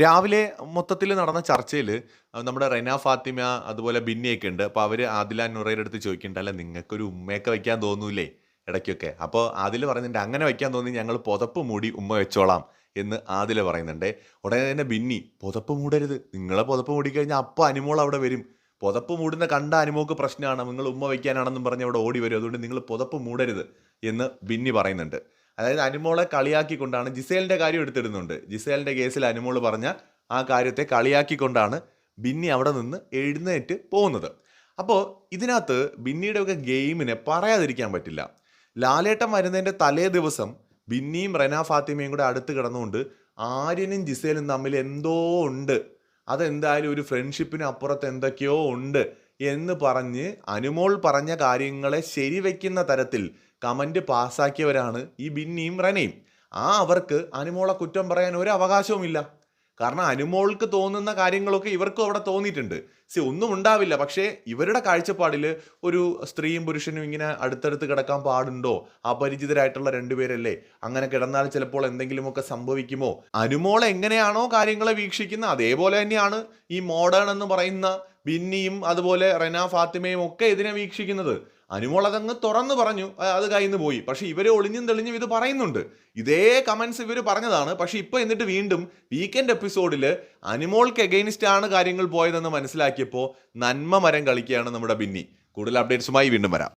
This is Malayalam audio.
രാവിലെ മൊത്തത്തിൽ നടന്ന ചർച്ചയിൽ നമ്മുടെ റെന ഫാത്തിമ അതുപോലെ ബിന്നിയൊക്കെ ഉണ്ട്. അപ്പോൾ അവർ ആദില നൂറയുടെ അടുത്ത് ചോദിക്കുന്നുണ്ട്, അല്ല നിങ്ങൾക്കൊരു ഉമ്മയൊക്കെ വയ്ക്കാൻ തോന്നൂലേ ഇടയ്ക്കൊക്കെ? അപ്പോൾ ആദില പറയുന്നുണ്ട്, അങ്ങനെ വയ്ക്കാൻ തോന്നി ഞങ്ങൾ പുതപ്പ് മൂടി ഉമ്മ വെച്ചോളാം എന്ന് ആദില പറയുന്നുണ്ട്. ഉടനെ തന്നെ ബിന്നി, പുതപ്പ് മൂടരുത്, നിങ്ങളെ പുതപ്പ് മൂടിക്കഴിഞ്ഞാൽ അപ്പോൾ അനുമോൾ അവിടെ വരും, പുതപ്പ് മൂടുന്ന കണ്ട അനുമോൾക്ക് പ്രശ്നമാണ്, നിങ്ങൾ ഉമ്മ വയ്ക്കാനാണെന്നും പറഞ്ഞ് അവിടെ ഓടി വരും, അതുകൊണ്ട് നിങ്ങൾ പുതപ്പ് മൂടരുത് എന്ന് ബിന്നി പറയുന്നുണ്ട്. അതായത് അനുമോളെ കളിയാക്കിക്കൊണ്ടാണ് ജിസേലിന്റെ കാര്യം എടുത്തിടുന്നുണ്ട്. ജിസേലിന്റെ കേസിൽ അനുമോൾ പറഞ്ഞ ആ കാര്യത്തെ കളിയാക്കിക്കൊണ്ടാണ് ബിന്നി അവിടെ നിന്ന് എഴുന്നേറ്റ് പോകുന്നത്. അപ്പോൾ ഇതിനകത്ത് ബിന്നിയുടെ ഒക്കെ ഗെയിമിനെ പറയാതിരിക്കാൻ പറ്റില്ല. ലാലേട്ടൻ വരുന്നതിൻ്റെ തലേ ദിവസം ബിന്നിയും റെന ഫാത്തിമയും കൂടെ അടുത്ത് കിടന്നുകൊണ്ട് ആര്യനും ജിസേലും തമ്മിൽ എന്തോ ഉണ്ട്, അതെന്തായാലും ഒരു ഫ്രണ്ട്ഷിപ്പിന് അപ്പുറത്ത് എന്തൊക്കെയോ ഉണ്ട് എന്ന് പറഞ്ഞ് അനുമോൾ പറഞ്ഞ കാര്യങ്ങളെ ശരിവെക്കുന്ന തരത്തിൽ കമന്റ് പാസ്സാക്കിയവരാണ് ഈ ബിന്നിയും റെനയും. അവർക്ക് അനുമോളെ കുറ്റം പറയാൻ ഒരു അവകാശവുമില്ല. കാരണം അനുമോൾക്ക് തോന്നുന്ന കാര്യങ്ങളൊക്കെ ഇവർക്കും അവിടെ തോന്നിയിട്ടുണ്ട്. ഒന്നും ഉണ്ടാവില്ല, പക്ഷേ ഇവരുടെ കാഴ്ചപ്പാടിൽ ഒരു സ്ത്രീയും പുരുഷനും ഇങ്ങനെ അടുത്തടുത്ത് കിടക്കാൻ പാടുണ്ടോ? അപരിചിതരായിട്ടുള്ള രണ്ടുപേരല്ലേ, അങ്ങനെ കിടന്നാൽ ചിലപ്പോൾ എന്തെങ്കിലുമൊക്കെ സംഭവിക്കുമോ? അനുമോൾ എങ്ങനെയാണോ കാര്യങ്ങളെ വീക്ഷിക്കുന്നത് അതേപോലെ തന്നെയാണ് ഈ മോഡേൺ എന്ന് പറയുന്ന ബിന്നിയും അതുപോലെ റെന ഫാത്തിമയും ഒക്കെ ഇതിനെ വീക്ഷിക്കുന്നത്. അനുമോൾ അതങ്ങ് തുറന്നു പറഞ്ഞു, അത് കയ്യിൽ പോയി. പക്ഷെ ഇവര് ഒളിഞ്ഞും തെളിഞ്ഞും ഇത് പറയുന്നുണ്ട്. ഇതേ കമന്റ്സ് ഇവർ പറഞ്ഞതാണ്. പക്ഷെ ഇപ്പൊ എന്നിട്ട് വീണ്ടും വീക്കെൻഡ് എപ്പിസോഡിൽ അനുമോൾക്ക് എഗെയിൻസ്റ്റ് ആണ് കാര്യങ്ങൾ പോയതെന്ന് മനസ്സിലാക്കിയപ്പോൾ നന്മ മരം കളിക്കുകയാണ് നമ്മുടെ ബിന്നി. കൂടുതൽ അപ്ഡേറ്റ്സുമായി വീണ്ടും വരാം.